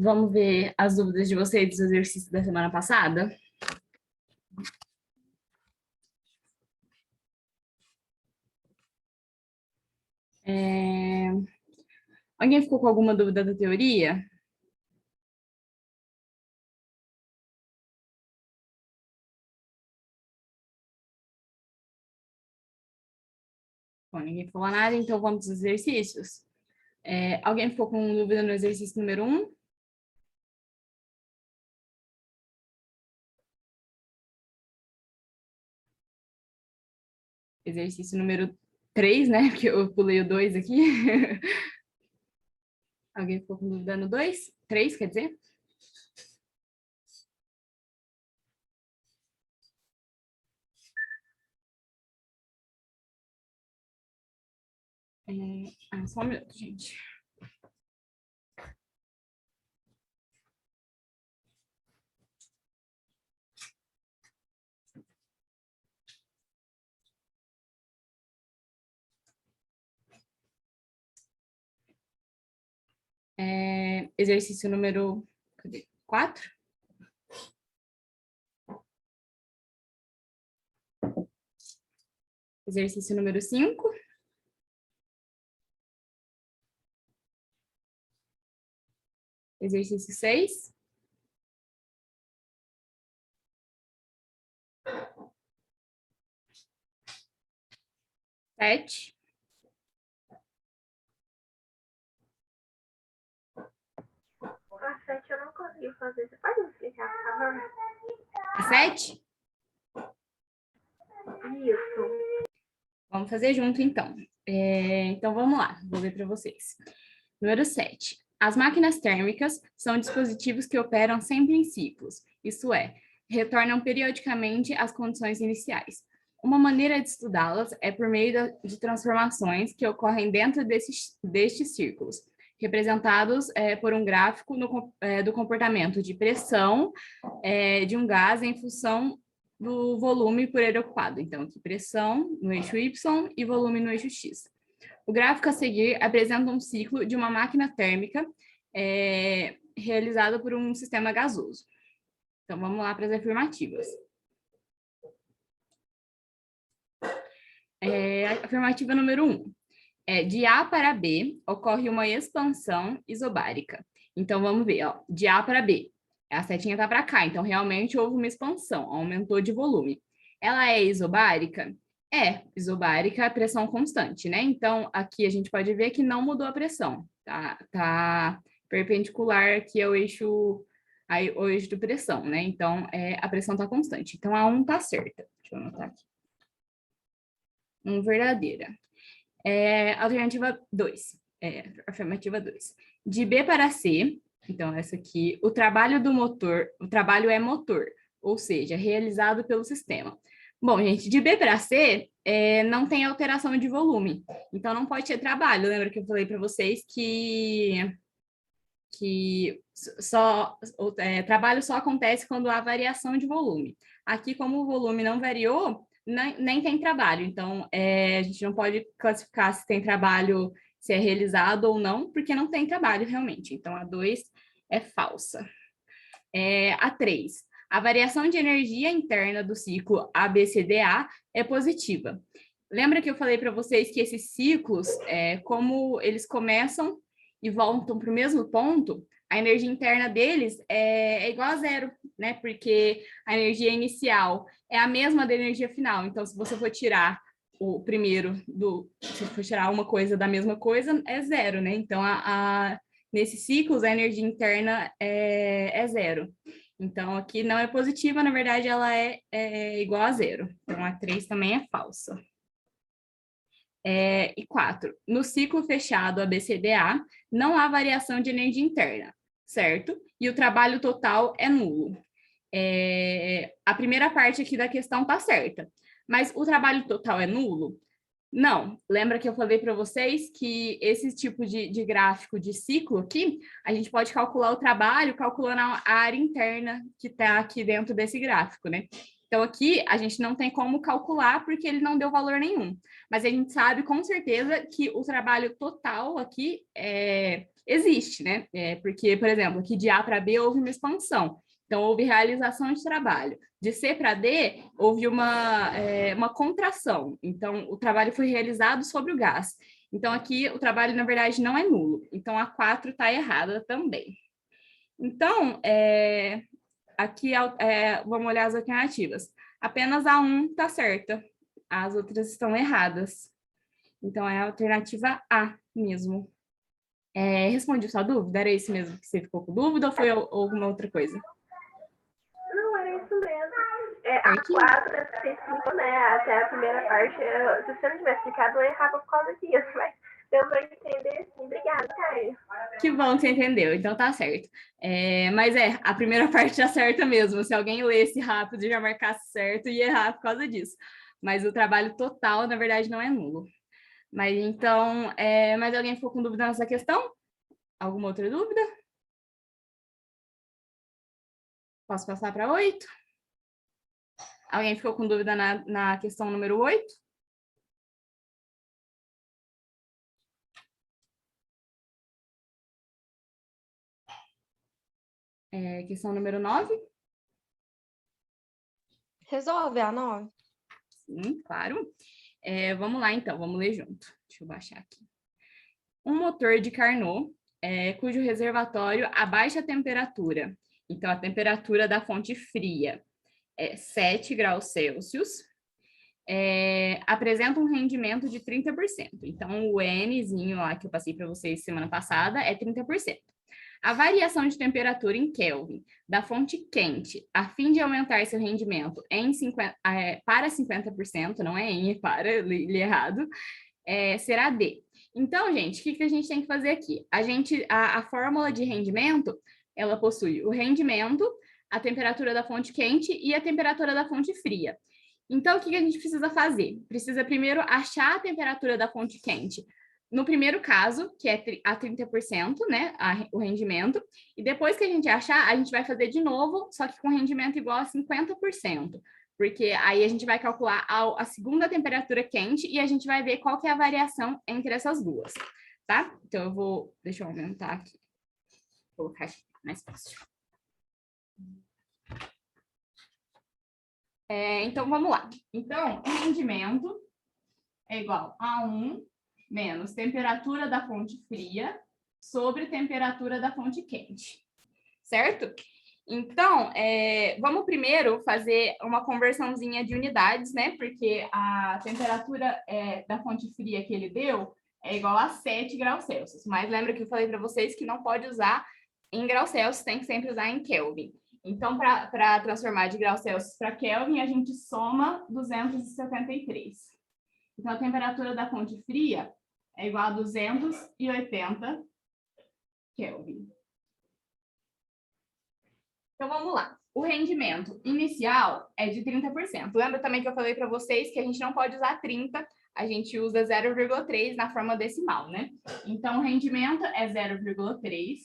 Vamos ver as dúvidas de vocês dos exercícios da semana passada? Alguém ficou com alguma dúvida da teoria? Bom, ninguém falou nada, então vamos dos exercícios. Alguém ficou com dúvida no exercício número 1? Exercício número 3, né? Porque eu pulei o 2 aqui. Alguém ficou com dúvida no 2? 3, quer dizer? Só um minuto, gente. Exercício número 4? Exercício número 5? Exercício 6? Sete? A 7 eu não consegui fazer. Você pode me explicar, por favor? A 7? Isso. Vamos fazer junto, então. Então, vamos lá. Vou ler para vocês. Número 7. As máquinas térmicas são dispositivos que operam sempre em ciclos, isto é, retornam periodicamente às condições iniciais. Uma maneira de estudá-las é por meio de transformações que ocorrem dentro destes círculos, representados por um gráfico do comportamento de pressão de um gás em função do volume por ele ocupado. Então, aqui pressão no eixo Y e volume no eixo X. O gráfico a seguir apresenta um ciclo de uma máquina térmica realizada por um sistema gasoso. Então, vamos lá para as afirmativas. Afirmativa número 1. De A para B, ocorre uma expansão isobárica. Então, vamos ver, ó, de A para B. A setinha está para cá, então realmente houve uma expansão, aumentou de volume. Ela é isobárica? Isobárica é pressão constante, né? Então, aqui a gente pode ver que não mudou a pressão, tá perpendicular aqui ao eixo de pressão, né? Então, a pressão está constante. Então, a 1 está certa. Deixa eu anotar aqui. 1 verdadeira. Alternativa 2. Afirmativa 2. De B para C, então essa aqui, o trabalho é motor, ou seja, realizado pelo sistema. Bom, gente, de B para C, não tem alteração de volume, então não pode ter trabalho. Lembra que eu falei para vocês que trabalho só acontece quando há variação de volume. Aqui, como o volume não variou, nem tem trabalho. Então, a gente não pode classificar se tem trabalho, se é realizado ou não, porque não tem trabalho realmente. Então, a 2 é falsa. A 3. A variação de energia interna do ciclo ABCDA é positiva. Lembra que eu falei para vocês que esses ciclos, como eles começam e voltam para o mesmo ponto, a energia interna deles é igual a zero, né? Porque a energia inicial é a mesma da energia final. Então, se você for tirar o primeiro se for tirar uma coisa da mesma coisa, é zero, né? Então, nesses ciclos, a energia interna é zero. Então, aqui não é positiva, na verdade, ela é igual a zero. Então, a 3 também é falsa. E 4. No ciclo fechado ABCDA, não há variação de energia interna, certo? E o trabalho total é nulo. A primeira parte aqui da questão está certa. Mas o trabalho total é nulo? Não. Lembra que eu falei para vocês que esse tipo de gráfico de ciclo aqui, a gente pode calcular o trabalho calculando a área interna que está aqui dentro desse gráfico, né? Então, aqui a gente não tem como calcular porque ele não deu valor nenhum. Mas a gente sabe com certeza que o trabalho total aqui existe, né? Porque, por exemplo, aqui de A para B houve uma expansão. Então, houve realização de trabalho. De C para D, houve uma contração. Então, o trabalho foi realizado sobre o gás. Então, aqui o trabalho, na verdade, não é nulo. Então, a 4 está errada também. Então, aqui vamos olhar as alternativas. Apenas a 1 está certa. As outras estão erradas. Então, é a alternativa A mesmo. Respondi sua dúvida? Era isso mesmo que você ficou com dúvida ou foi alguma outra coisa? Não, era isso mesmo. A 4 você explicou, né? Até a primeira parte. Se você não tivesse explicado, eu errava por causa disso, mas deu para entender sim. Obrigada, Caio. Que bom que você entendeu, então tá certo. Mas a primeira parte tá certa mesmo. Se alguém lesse rápido e já marcasse certo, ia errar por causa disso. Mas o trabalho total, na verdade, não é nulo. Mas então, mais alguém ficou com dúvida nessa questão? Alguma outra dúvida? Posso passar para 8? Alguém ficou com dúvida na questão número 8? Questão número 9? Resolve a 9? Sim, claro. Vamos lá, então, vamos ler junto. Deixa eu baixar aqui. Um motor de Carnot, cujo reservatório a baixa temperatura, então a temperatura da fonte fria é 7 graus Celsius, apresenta um rendimento de 30%. Então, o Nzinho lá que eu passei para vocês semana passada é 30%. A variação de temperatura em Kelvin da fonte quente, a fim de aumentar seu rendimento para 50%, não é em, para, li errado, será D. Então, gente, o que a gente tem que fazer aqui? A fórmula de rendimento, ela possui o rendimento, a temperatura da fonte quente e a temperatura da fonte fria. Então, o que a gente precisa fazer? Precisa primeiro achar a temperatura da fonte quente. No primeiro caso, que é a 30%, né, o rendimento, e depois que a gente achar, a gente vai fazer de novo, só que com rendimento igual a 50%, porque aí a gente vai calcular a segunda temperatura quente e a gente vai ver qual que é a variação entre essas duas, tá? Então, deixa eu aumentar aqui, vou colocar aqui mais fácil. Então, vamos lá. Então, o rendimento é igual a 1 menos temperatura da fonte fria sobre temperatura da fonte quente, certo? Então, vamos primeiro fazer uma conversãozinha de unidades, né? Porque a temperatura da fonte fria que ele deu é igual a 7 graus Celsius. Mas lembra que eu falei para vocês que não pode usar em graus Celsius, tem que sempre usar em Kelvin. Então, para transformar de graus Celsius para Kelvin, a gente soma 273. Então, a temperatura da fonte fria é igual a 280 Kelvin. Então, vamos lá. O rendimento inicial é de 30%. Lembra também que eu falei para vocês que a gente não pode usar 30, a gente usa 0,3 na forma decimal, né? Então, o rendimento é 0,3,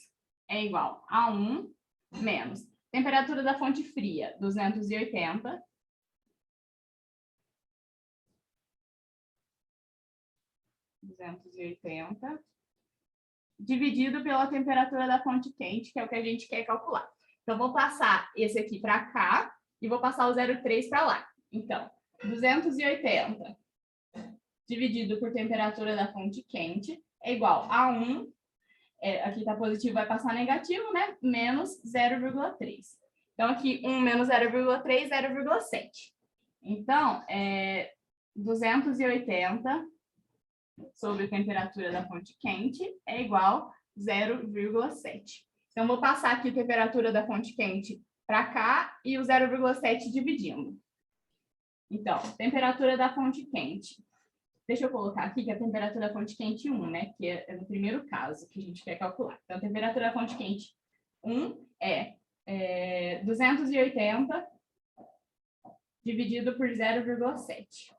é igual a 1 menos temperatura da fonte fria, 280. Dividido pela temperatura da fonte quente, que é o que a gente quer calcular. Então, vou passar esse aqui para cá e vou passar o 0,3 para lá. Então, 280 dividido por temperatura da fonte quente é igual a 1, aqui está positivo, vai passar negativo, né? Menos 0,3. Então, aqui 1 menos 0,3, 0,7. Então, 280 sobre a temperatura da fonte quente é igual a 0,7. Então, vou passar aqui a temperatura da fonte quente para cá e o 0,7 dividindo. Então, temperatura da fonte quente. Deixa eu colocar aqui que a temperatura da fonte quente 1, né? Que é no primeiro caso que a gente quer calcular. Então, a temperatura da fonte quente 1 é 280 dividido por 0,7.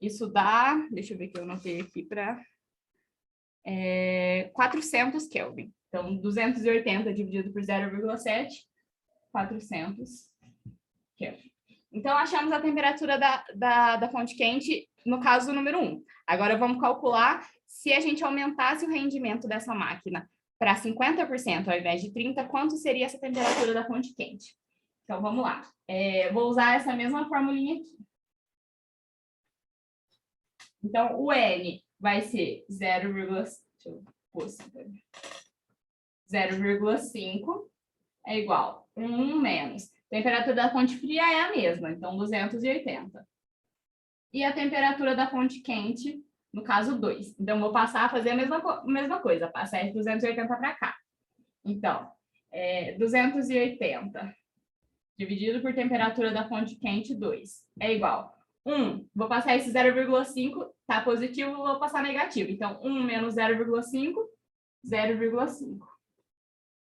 Isso dá, deixa eu ver que eu anotei aqui para 400 Kelvin. Então, 280 dividido por 0,7, 400 Kelvin. Então, achamos a temperatura da fonte quente no caso do número 1. Agora, vamos calcular se a gente aumentasse o rendimento dessa máquina para 50% ao invés de 30%, quanto seria essa temperatura da fonte quente? Então, vamos lá. Vou usar essa mesma formulinha aqui. Então, o N vai ser 0,5 é igual a 1 menos. A temperatura da fonte fria é a mesma, então 280. E a temperatura da fonte quente, no caso, 2. Então, vou passar a fazer a mesma coisa, passar de 280 para cá. Então, 280 dividido por temperatura da fonte quente, 2, é igual. 1, vou passar esse 0,5, tá positivo, vou passar negativo. Então, 1 menos 0,5, 0,5.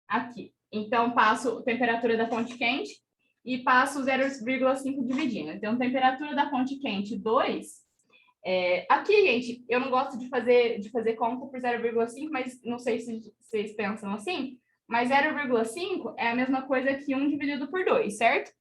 Aqui. Então, passo a temperatura da fonte quente e passo 0,5 dividindo. Então, temperatura da fonte quente, 2. Aqui, gente, eu não gosto de fazer conta por 0,5, mas não sei se vocês pensam assim, mas 0,5 é a mesma coisa que 1 dividido por 2, certo?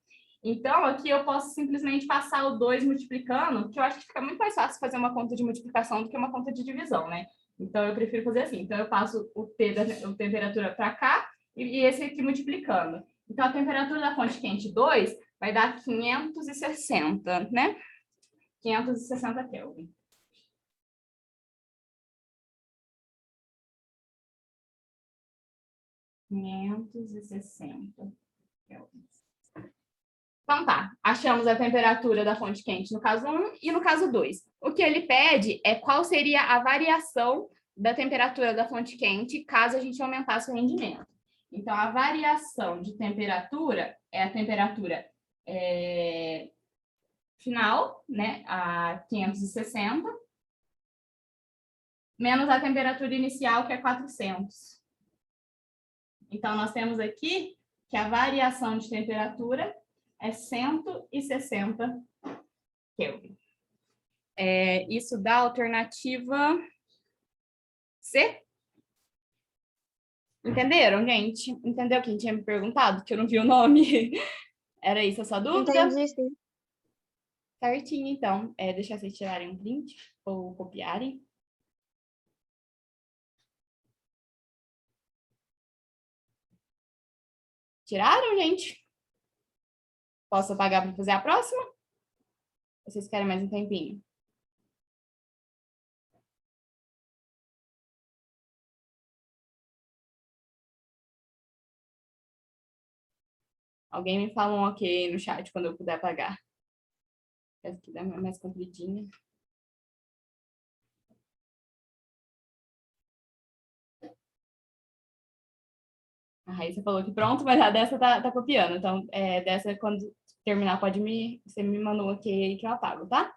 Então, aqui eu posso simplesmente passar o 2 multiplicando, que eu acho que fica muito mais fácil fazer uma conta de multiplicação do que uma conta de divisão, né? Então, eu prefiro fazer assim. Então, eu passo o T da temperatura para cá e esse aqui multiplicando. Então, a temperatura da fonte quente 2 vai dar 560, né? 560 Kelvin. Então tá, achamos a temperatura da fonte quente no caso 1 e no caso 2. O que ele pede é qual seria a variação da temperatura da fonte quente caso a gente aumentasse o rendimento. Então, a variação de temperatura é a temperatura final, né, a 560, menos a temperatura inicial, que é 400. Então, nós temos aqui que a variação de temperatura é 160 Kelvin. Isso dá a alternativa C? Entenderam, gente? Entendeu quem tinha me perguntado? Que eu não vi o nome. Era isso a sua dúvida? Entendi, sim. Certinho, então. Deixar vocês tirarem um print ou copiarem. Tiraram, gente? Posso apagar para fazer a próxima? Vocês querem mais um tempinho? Alguém me fala um ok no chat quando eu puder apagar. Essa aqui dá mais compridinha. A Raíssa falou que pronto, mas a dessa tá copiando. Então, dessa, quando terminar, você me manda um ok aí que eu apago, tá?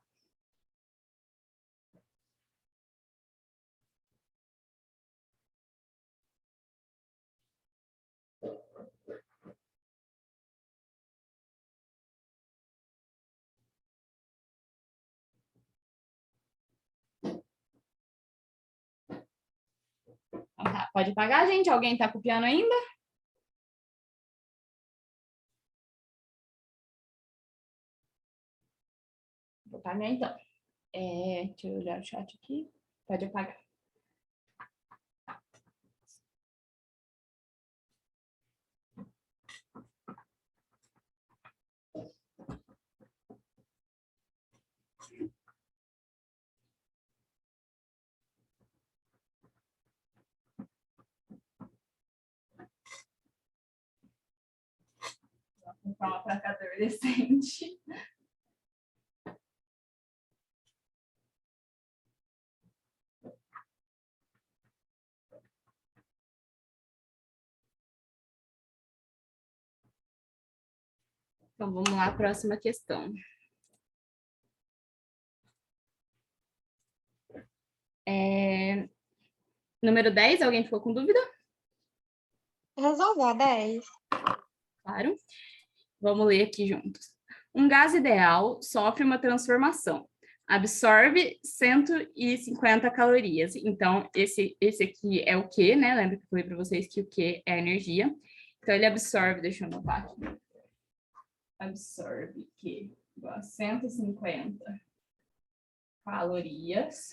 Então, tá. Pode apagar, gente? Alguém tá copiando ainda? Vou apagar, então. Deixa eu olhar o chat aqui. Pode apagar. Vou comprar um aplacador decente. Então, vamos lá, próxima questão. Número 10, alguém ficou com dúvida? Resolve a 10. Claro. Vamos ler aqui juntos. Um gás ideal sofre uma transformação. Absorve 150 calorias. Então, esse aqui é o Q, né? Lembra que eu falei para vocês que o Q é a energia. Então, ele absorve, deixa eu anotar aqui. Absorve Q igual a 150 calorias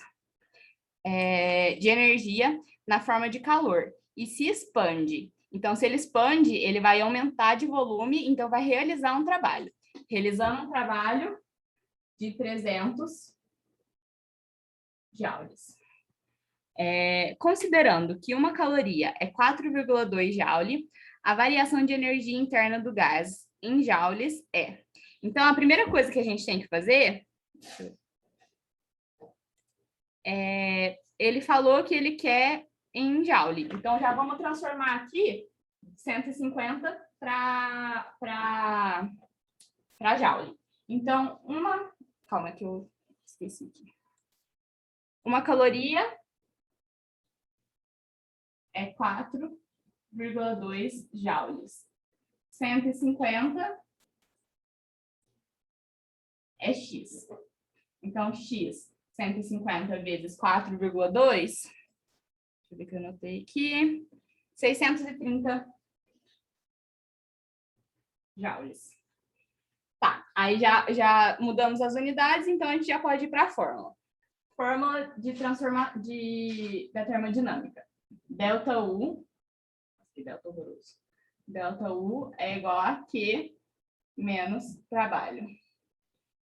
de energia na forma de calor e se expande. Então, se ele expande, ele vai aumentar de volume, então vai realizar um trabalho. Realizando um trabalho de 300 joules. Considerando que uma caloria é 4,2 joule, a variação de energia interna do gás em joules é. Então, a primeira coisa que a gente tem que fazer ele falou que ele quer em joule. Então, já vamos transformar aqui 150 para joule. Então, calma que eu esqueci aqui. Uma caloria é 4,2 joules. 150 é X. Então, X, 150 vezes 4,2, deixa eu ver que eu anotei aqui, 630 joules. Tá, aí já mudamos as unidades, então a gente já pode ir para a fórmula. Fórmula da termodinâmica. Delta U, que delta horroroso. Delta U é igual a Q menos trabalho.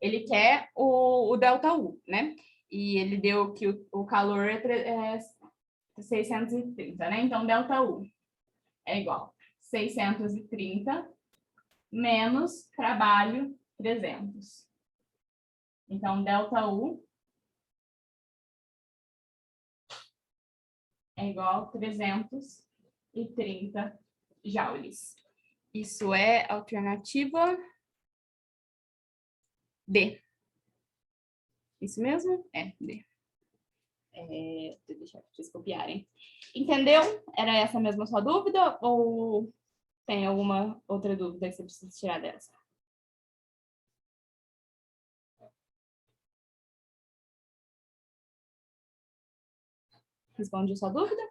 Ele quer o delta U, né? E ele deu que o calor é 630, né? Então, delta U é igual a 630 menos trabalho 300. Então, delta U é igual a 330 joules. Isso é alternativa D. Isso mesmo? É, D. Deixa vocês copiarem. Entendeu? Era essa mesmo a sua dúvida? Ou tem alguma outra dúvida que você precisa tirar dessa? Responde a sua dúvida?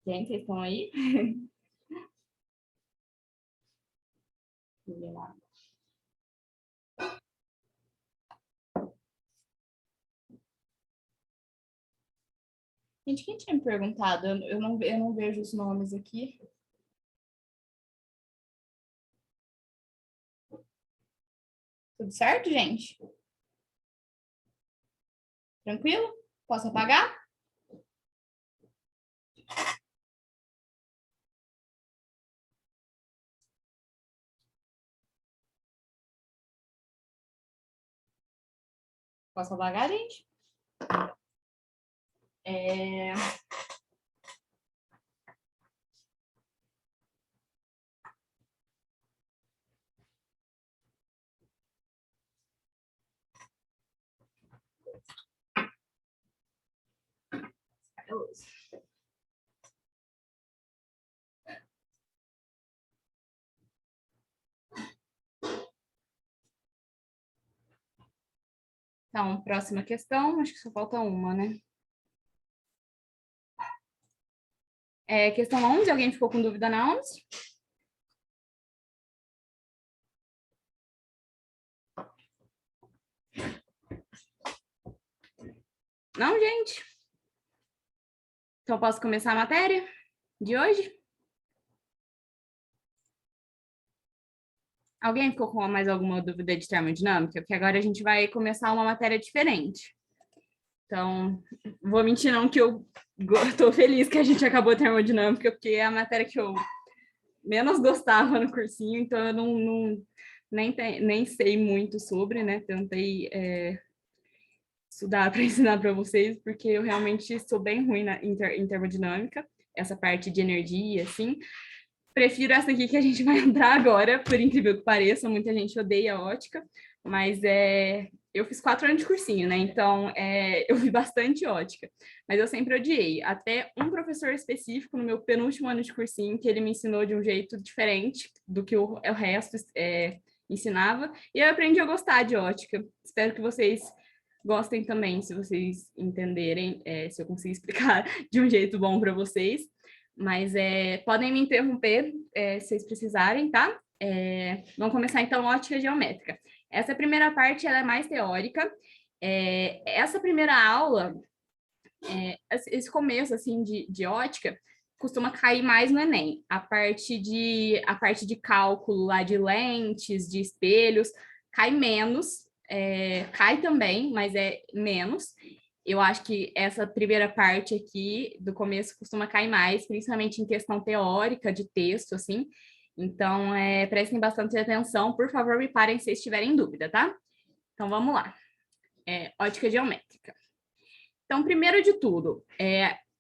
Gente, vocês estão aí? Gente, quem tinha me perguntado? Eu não vejo os nomes aqui. Tudo certo, gente? Tranquilo? Posso apagar? Posso apagar, gente? Então, próxima questão, acho que só falta uma, né? Questão 11, alguém ficou com dúvida na 11? Não, gente? Então, posso começar a matéria de hoje? Alguém ficou com mais alguma dúvida de termodinâmica? Porque agora a gente vai começar uma matéria diferente. Então, vou mentir não que eu estou feliz que a gente acabou a termodinâmica, porque é a matéria que eu menos gostava no cursinho, então eu nem sei muito sobre, né? Tentei estudar para ensinar para vocês, porque eu realmente sou bem ruim em termodinâmica, essa parte de energia, assim. Prefiro essa aqui que a gente vai entrar agora, por incrível que pareça, muita gente odeia ótica, mas eu fiz 4 anos de cursinho, né? Então, eu vi bastante ótica, mas eu sempre odiei. Até um professor específico no meu penúltimo ano de cursinho, que ele me ensinou de um jeito diferente do que o resto ensinava, e eu aprendi a gostar de ótica. Espero que vocês gostem também, se vocês entenderem, se eu conseguir explicar de um jeito bom para vocês. Mas podem me interromper se vocês precisarem, tá? Vamos começar, então, ótica geométrica. Essa primeira parte ela é mais teórica. Essa primeira aula, esse começo assim, de ótica, costuma cair mais no Enem. A parte de cálculo lá de lentes, de espelhos, cai menos. Cai também, mas é menos. Eu acho que essa primeira parte aqui do começo costuma cair mais, principalmente em questão teórica de texto, assim. Então, prestem bastante atenção. Por favor, me parem se vocês tiverem dúvida, tá? Então, vamos lá. Ótica geométrica. Então, primeiro de tudo,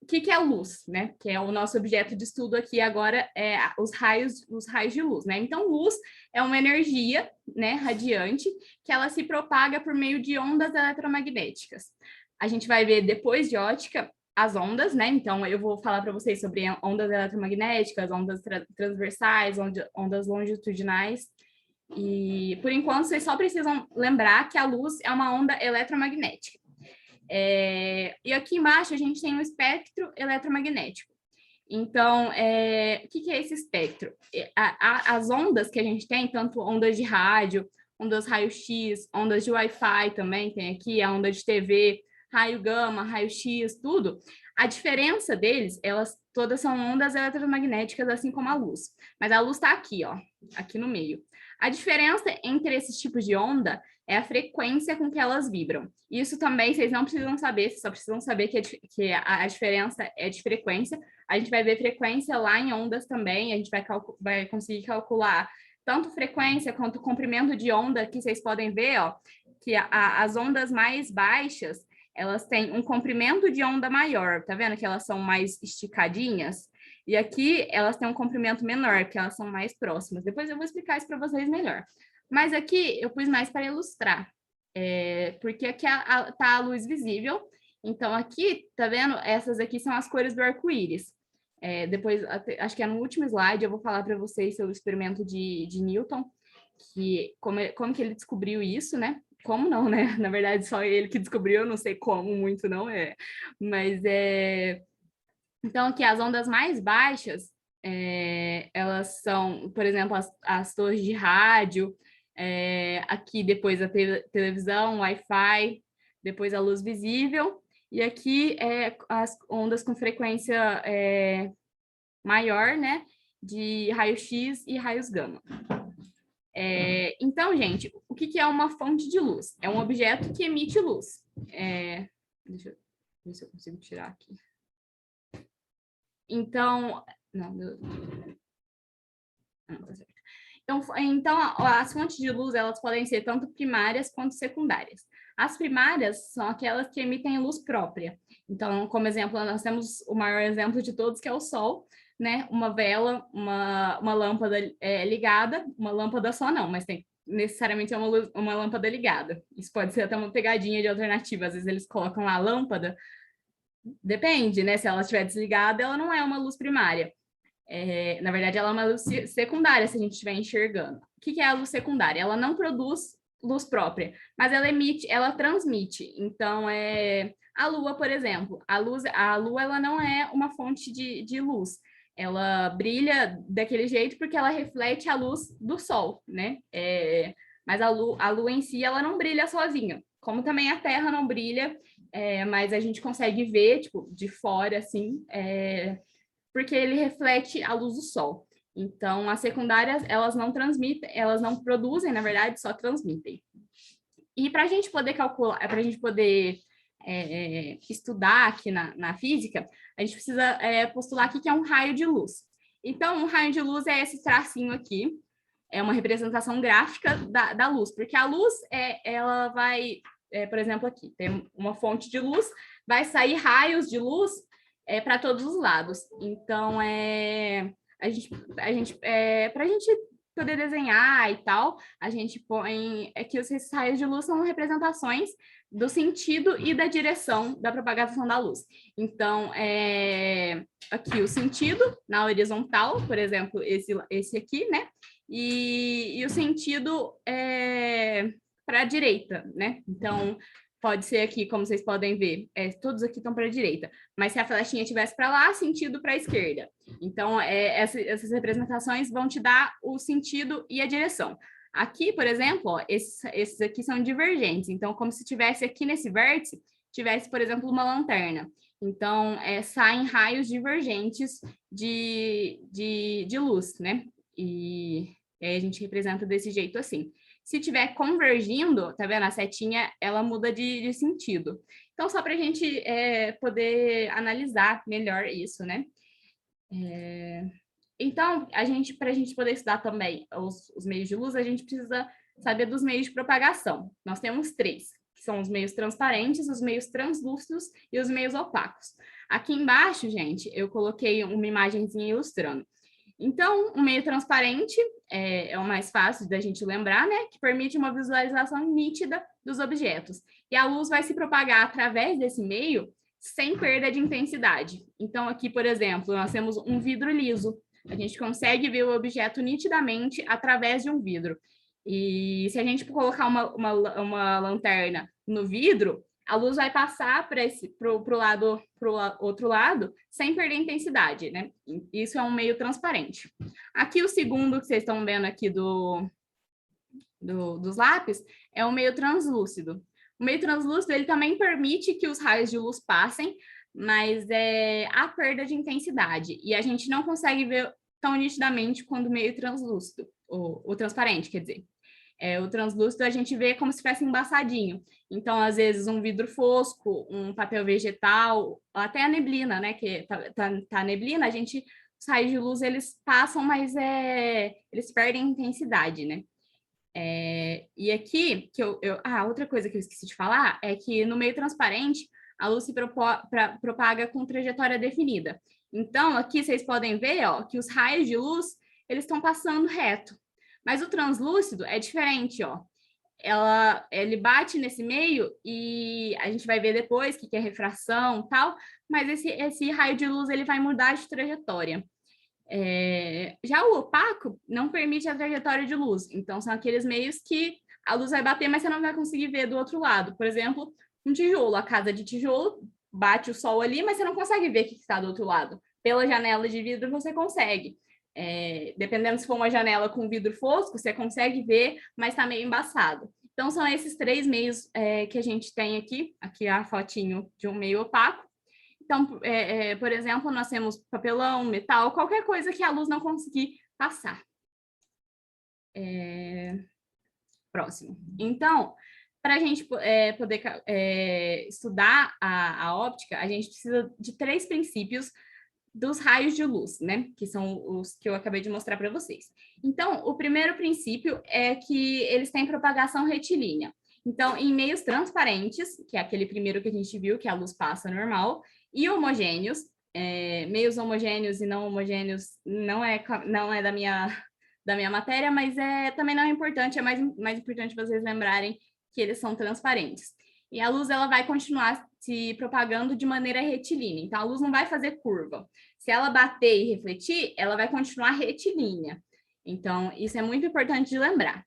o que é a luz, né? Que é o nosso objeto de estudo aqui agora, os raios de luz, né? Então, luz é uma energia, né, radiante, que ela se propaga por meio de ondas eletromagnéticas. A gente vai ver depois de ótica as ondas, né? Então, eu vou falar para vocês sobre ondas eletromagnéticas, ondas transversais, ondas longitudinais. E, por enquanto, vocês só precisam lembrar que a luz é uma onda eletromagnética. E aqui embaixo a gente tem um espectro eletromagnético. Então, o que é esse espectro? As ondas que a gente tem, tanto ondas de rádio, ondas raio-x, ondas de Wi-Fi também tem aqui, a onda de TV, raio gama, raio-x, tudo. A diferença deles, elas todas são ondas eletromagnéticas, assim como a luz. Mas a luz está aqui, ó, aqui no meio. A diferença entre esses tipos de onda é a frequência com que elas vibram. Isso também vocês não precisam saber, vocês só precisam saber que a diferença é de frequência. A gente vai ver frequência lá em ondas também, a gente vai conseguir calcular tanto frequência quanto comprimento de onda, que vocês podem ver, ó, que as ondas mais baixas, elas têm um comprimento de onda maior, tá vendo que elas são mais esticadinhas? E aqui elas têm um comprimento menor, que elas são mais próximas. Depois eu vou explicar isso para vocês melhor. Mas aqui eu pus mais para ilustrar, porque aqui tá a luz visível. Então aqui, tá vendo? Essas aqui são as cores do arco-íris. Depois, acho que no último slide, eu vou falar para vocês sobre o experimento de Newton, que como que ele descobriu isso, né? Como não, né? Na verdade, só ele que descobriu, eu não sei como muito, não é. Mas então, aqui, as ondas mais baixas, elas são, por exemplo, as torres de rádio, aqui depois a televisão, Wi-Fi, depois a luz visível, e aqui as ondas com frequência maior, né? De raio-x e raios gama. Então, gente, o que é uma fonte de luz? É um objeto que emite luz. Deixa eu ver se eu consigo tirar aqui. Então, não tá certo. Então, as fontes de luz, elas podem ser tanto primárias quanto secundárias. As primárias são aquelas que emitem luz própria. Então, como exemplo, nós temos o maior exemplo de todos, que é o Sol, né? Uma vela, uma lâmpada ligada, uma lâmpada só não, mas tem necessariamente uma lâmpada ligada. Isso pode ser até uma pegadinha de alternativa. Às vezes eles colocam lá a lâmpada, depende, né? Se ela estiver desligada, ela não é uma luz primária. Na verdade, ela é uma luz secundária, se a gente estiver enxergando. O que é a luz secundária? Ela não produz luz própria, mas ela transmite. Então, a Lua, por exemplo, a Lua ela não é uma fonte de luz. Ela brilha daquele jeito porque ela reflete a luz do Sol, né? Mas a Lua em si, ela não brilha sozinha. Como também a Terra não brilha, mas a gente consegue ver, tipo, de fora, assim, porque ele reflete a luz do Sol. Então, as secundárias, elas não transmitem, elas não produzem, na verdade, só transmitem. E para a gente poder calcular, para a gente poder estudar aqui na física, a gente precisa postular aqui que é um raio de luz. Então, um raio de luz é esse tracinho aqui, é uma representação gráfica da luz, porque a luz, ela vai, por exemplo, aqui, tem uma fonte de luz, vai sair raios de luz para todos os lados. Então, para a gente poder desenhar e tal, a gente põe que esses raios de luz são representações do sentido e da direção da propagação da luz. Então, aqui o sentido na horizontal, por exemplo, esse aqui, né? e o sentido é para a direita, né? Então, pode ser aqui, como vocês podem ver, todos aqui estão para a direita, mas se a flechinha estivesse para lá, sentido para a esquerda. Então, essas representações vão te dar o sentido e a direção. Aqui, por exemplo, ó, esses aqui são divergentes. Então, como se tivesse aqui nesse vértice, tivesse, por exemplo, uma lanterna. Então, saem raios divergentes de luz, né? E aí a gente representa desse jeito assim. Se estiver convergindo, tá vendo? A setinha, ela muda de sentido. Então, só para a gente poder analisar melhor isso, né? Então, para a gente poder estudar também os meios de luz, a gente precisa saber dos meios de propagação. Nós temos 3, que são os meios transparentes, os meios translúcidos e os meios opacos. Aqui embaixo, gente, eu coloquei uma imagenzinha ilustrando. Então, o meio transparente é o mais fácil da gente lembrar, né? Que permite uma visualização nítida dos objetos. E a luz vai se propagar através desse meio sem perda de intensidade. Então, aqui, por exemplo, nós temos um vidro liso. A gente consegue ver o objeto nitidamente através de um vidro. E se a gente colocar uma lanterna no vidro, a luz vai passar para o outro lado sem perder intensidade, né? Isso é um meio transparente. Aqui o segundo que vocês estão vendo aqui dos lápis é o meio translúcido. O meio translúcido ele também permite que os raios de luz passem, mas há perda de intensidade e a gente não consegue ver tão nitidamente quanto o meio translúcido, o transparente, quer dizer. O translúcido a gente vê como se tivesse embaçadinho. Então, às vezes, um vidro fosco, um papel vegetal, até a neblina, né? Que tá neblina, os raios de luz, eles passam, mas eles perdem intensidade, né? E aqui, outra coisa que eu esqueci de falar é que no meio transparente, a luz se propaga com trajetória definida. Então, aqui vocês podem ver, ó, que os raios de luz, eles estão passando reto. Mas o translúcido é diferente, ó. Ele bate nesse meio e a gente vai ver depois o que é refração e tal, mas esse raio de luz ele vai mudar de trajetória. Já o opaco não permite a trajetória de luz, então são aqueles meios que a luz vai bater, mas você não vai conseguir ver do outro lado. Por exemplo, um tijolo, a casa de tijolo, bate o sol ali, mas você não consegue ver o que está do outro lado. Pela janela de vidro você consegue. Dependendo se for uma janela com vidro fosco, você consegue ver, mas está meio embaçado. Então, são esses 3 meios que a gente tem aqui. Aqui é a fotinho de um meio opaco. Então, por exemplo, nós temos papelão, metal, qualquer coisa que a luz não conseguir passar. Próximo. Então, para a gente poder estudar a óptica, a gente precisa de 3 princípios dos raios de luz, né? Que são os que eu acabei de mostrar para vocês. Então, o primeiro princípio é que eles têm propagação retilínea. Então, em meios transparentes, que é aquele primeiro que a gente viu, que a luz passa normal, e homogêneos, meios homogêneos e não homogêneos não é da minha matéria, mas também não é importante, é mais importante vocês lembrarem que eles são transparentes. E a luz ela vai continuar se propagando de maneira retilínea. Então, a luz não vai fazer curva. Se ela bater e refletir, ela vai continuar retilínea. Então, isso é muito importante de lembrar.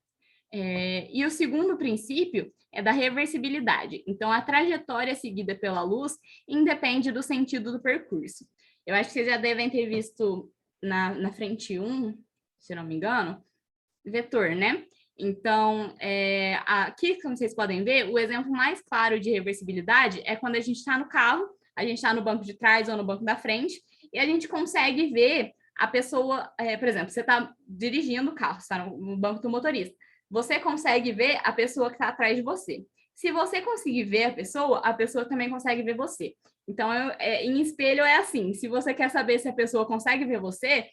E o segundo princípio é da reversibilidade. Então, a trajetória seguida pela luz independe do sentido do percurso. Eu acho que vocês já devem ter visto na frente 1, se não me engano, vetor, né? Então, aqui, como vocês podem ver, o exemplo mais claro de reversibilidade é quando a gente está no carro, a gente está no banco de trás ou no banco da frente, e a gente consegue ver a pessoa, por exemplo, você está dirigindo o carro, você está no banco do motorista, você consegue ver a pessoa que está atrás de você. Se você conseguir ver a pessoa também consegue ver você. Então, em espelho é assim, se você quer saber se a pessoa consegue ver você,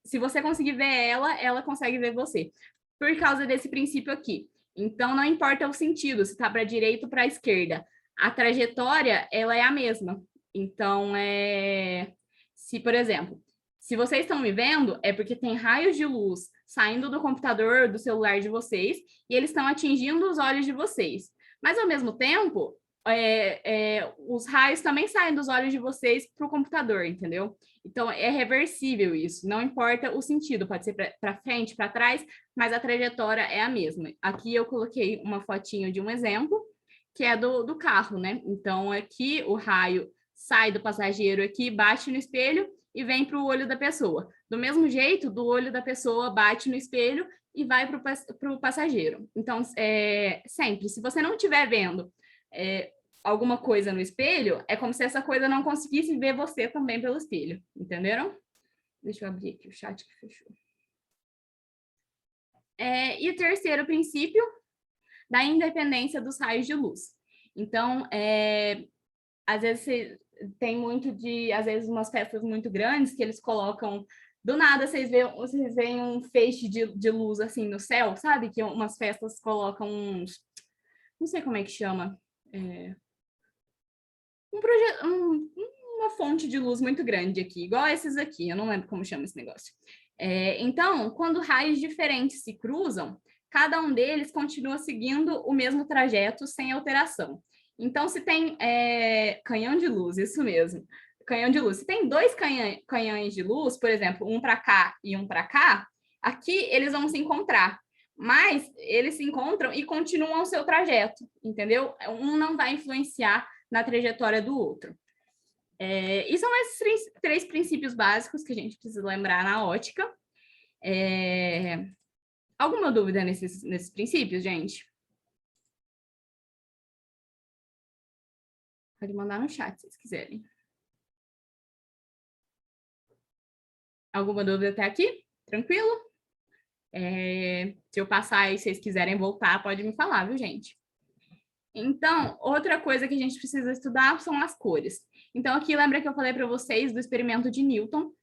se você conseguir ver ela consegue ver você. Por causa desse princípio aqui. Então, não importa o sentido, se está para a direita ou para a esquerda. A trajetória, ela é a mesma. Então, se, por exemplo, se vocês estão me vendo, é porque tem raios de luz saindo do computador, do celular de vocês, e eles estão atingindo os olhos de vocês. Mas, ao mesmo tempo, os raios também saem dos olhos de vocês para o computador, entendeu? Então, é reversível isso, não importa o sentido, pode ser para frente, para trás, mas a trajetória é a mesma. Aqui eu coloquei uma fotinho de um exemplo, que é do carro, né? Então, aqui o raio sai do passageiro aqui, bate no espelho e vem para o olho da pessoa. Do mesmo jeito, do olho da pessoa bate no espelho e vai para o passageiro. Então, sempre, se você não estiver vendo alguma coisa no espelho, é como se essa coisa não conseguisse ver você também pelo espelho, entenderam? Deixa eu abrir aqui o chat que fechou. E o terceiro princípio, da independência dos raios de luz. Então, às vezes tem às vezes umas festas muito grandes que eles colocam, do nada vocês veem um feixe de luz assim no céu, sabe? Que umas festas colocam não sei como é que chama, uma fonte de luz muito grande aqui, igual esses aqui, eu não lembro como chama esse negócio. Então, quando raios diferentes se cruzam, cada um deles continua seguindo o mesmo trajeto sem alteração. Então, se tem canhão de luz, isso mesmo, canhão de luz. Se tem dois canhões de luz, por exemplo, um para cá e um para cá, aqui eles vão se encontrar, mas eles se encontram e continuam o seu trajeto, entendeu? Um não vai influenciar na trajetória do outro. E são esses três princípios básicos que a gente precisa lembrar na ótica. Alguma dúvida nesses princípios, gente? Pode mandar no chat, se vocês quiserem. Alguma dúvida até aqui? Tranquilo? Se eu passar e vocês quiserem voltar, pode me falar, viu, gente? Então, outra coisa que a gente precisa estudar são as cores. Então, aqui lembra que eu falei para vocês do experimento de Newton.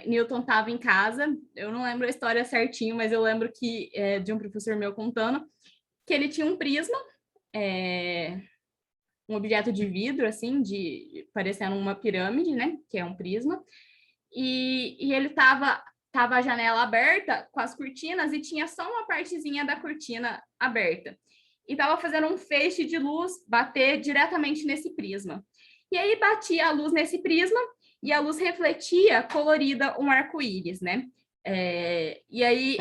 Newton estava em casa, eu não lembro a história certinho, mas eu lembro que de um professor meu contando que ele tinha um prisma, um objeto de vidro, assim, parecendo uma pirâmide, né? Que é um prisma. E ele tava a janela aberta com as cortinas e tinha só uma partezinha da cortina aberta. E estava fazendo um feixe de luz bater diretamente nesse prisma. E aí batia a luz nesse prisma e a luz refletia colorida um arco-íris, né? E aí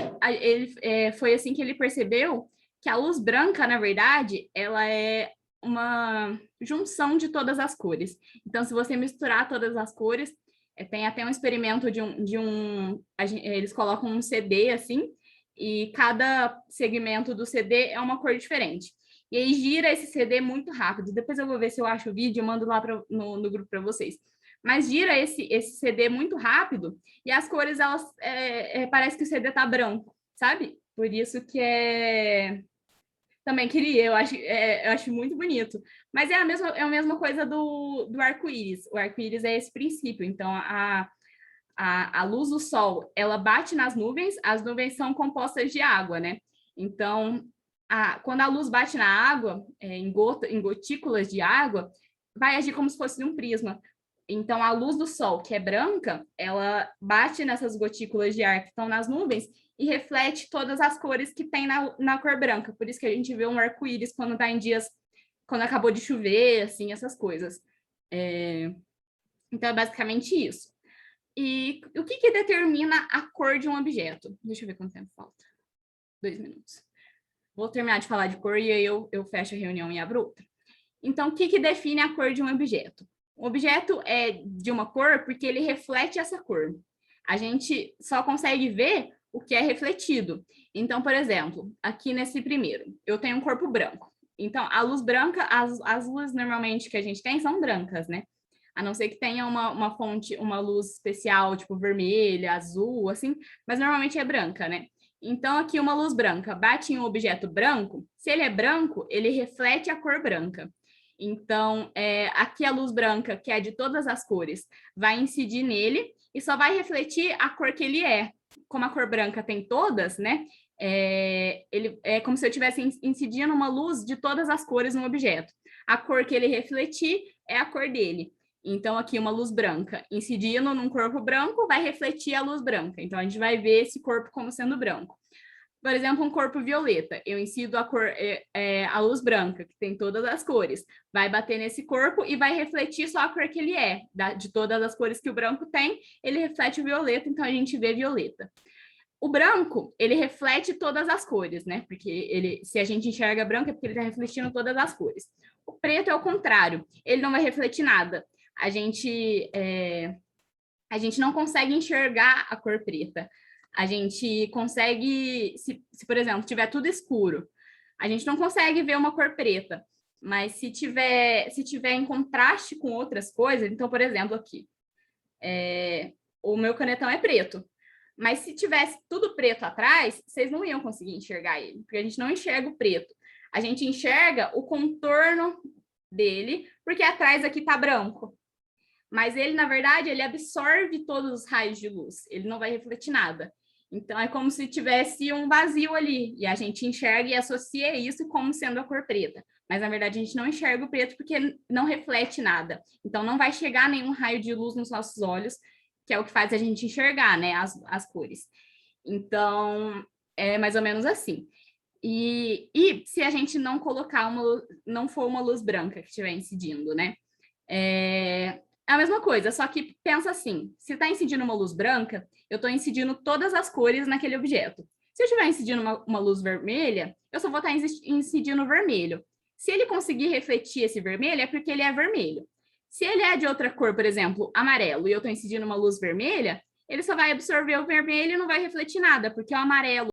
foi assim que ele percebeu que a luz branca, na verdade, ela é uma junção de todas as cores. Então, se você misturar todas as cores, tem até um experimento eles colocam um CD assim, e cada segmento do CD é uma cor diferente. E aí gira esse CD muito rápido. Depois eu vou ver se eu acho o vídeo e mando lá no grupo para vocês. Mas gira esse CD muito rápido e as cores, elas parece que o CD tá branco, sabe? Por isso que também queria, eu acho muito bonito. Mas é a mesma coisa do arco-íris. O arco-íris é esse princípio. Então, a luz do sol, ela bate nas nuvens, as nuvens são compostas de água, né? Então, quando a luz bate na água, em gotículas de água, vai agir como se fosse um prisma. Então, a luz do sol, que é branca, ela bate nessas gotículas de ar que estão nas nuvens e reflete todas as cores que tem na cor branca. Por isso que a gente vê um arco-íris quando está em dias, quando acabou de chover, assim, essas coisas. Então, é basicamente isso. E o que determina a cor de um objeto? Deixa eu ver quanto tempo falta. 2 minutos. Vou terminar de falar de cor e aí eu fecho a reunião e abro outra. Então, o que define a cor de um objeto? O objeto é de uma cor porque ele reflete essa cor. A gente só consegue ver o que é refletido. Então, por exemplo, aqui nesse primeiro, eu tenho um corpo branco. Então, a luz branca, as luzes normalmente que a gente tem são brancas, né? A não ser que tenha uma fonte, uma luz especial, tipo vermelha, azul, assim, mas normalmente é branca, né? Então, aqui uma luz branca bate em um objeto branco, se ele é branco, ele reflete a cor branca. Então, aqui a luz branca, que é de todas as cores, vai incidir nele e só vai refletir a cor que ele é. Como a cor branca tem todas, né? Ele é como se eu estivesse incidindo uma luz de todas as cores no objeto. A cor que ele refletir é a cor dele. Então, aqui uma luz branca incidindo num corpo branco vai refletir a luz branca. Então, a gente vai ver esse corpo como sendo branco. Por exemplo, um corpo violeta, eu incido a luz branca, que tem todas as cores, vai bater nesse corpo e vai refletir só a cor que ele é. De todas as cores que o branco tem, ele reflete o violeta, então a gente vê violeta. O branco, ele reflete todas as cores, né? Porque se a gente enxerga branco, é porque ele está refletindo todas as cores. O preto é o contrário, ele não vai refletir nada. A gente não consegue enxergar a cor preta. A gente consegue, se por exemplo, tiver tudo escuro, a gente não consegue ver uma cor preta. Mas se tiver em contraste com outras coisas, então, por exemplo, aqui, o meu canetão é preto. Mas se tivesse tudo preto atrás, vocês não iam conseguir enxergar ele, porque a gente não enxerga o preto. A gente enxerga o contorno dele, porque atrás aqui tá branco. Mas ele, na verdade, ele absorve todos os raios de luz. Ele não vai refletir nada. Então, é como se tivesse um vazio ali. E a gente enxerga e associa isso como sendo a cor preta. Mas, na verdade, a gente não enxerga o preto porque não reflete nada. Então, não vai chegar nenhum raio de luz nos nossos olhos, que é o que faz a gente enxergar, né, as cores. Então, é mais ou menos assim. E se a gente não colocar não for uma luz branca que estiver incidindo, né? É a mesma coisa, só que pensa assim, se está incidindo uma luz branca, eu estou incidindo todas as cores naquele objeto. Se eu estiver incidindo uma luz vermelha, eu só vou estar incidindo vermelho. Se ele conseguir refletir esse vermelho, é porque ele é vermelho. Se ele é de outra cor, por exemplo, amarelo, e eu estou incidindo uma luz vermelha, ele só vai absorver o vermelho e não vai refletir nada, porque o amarelo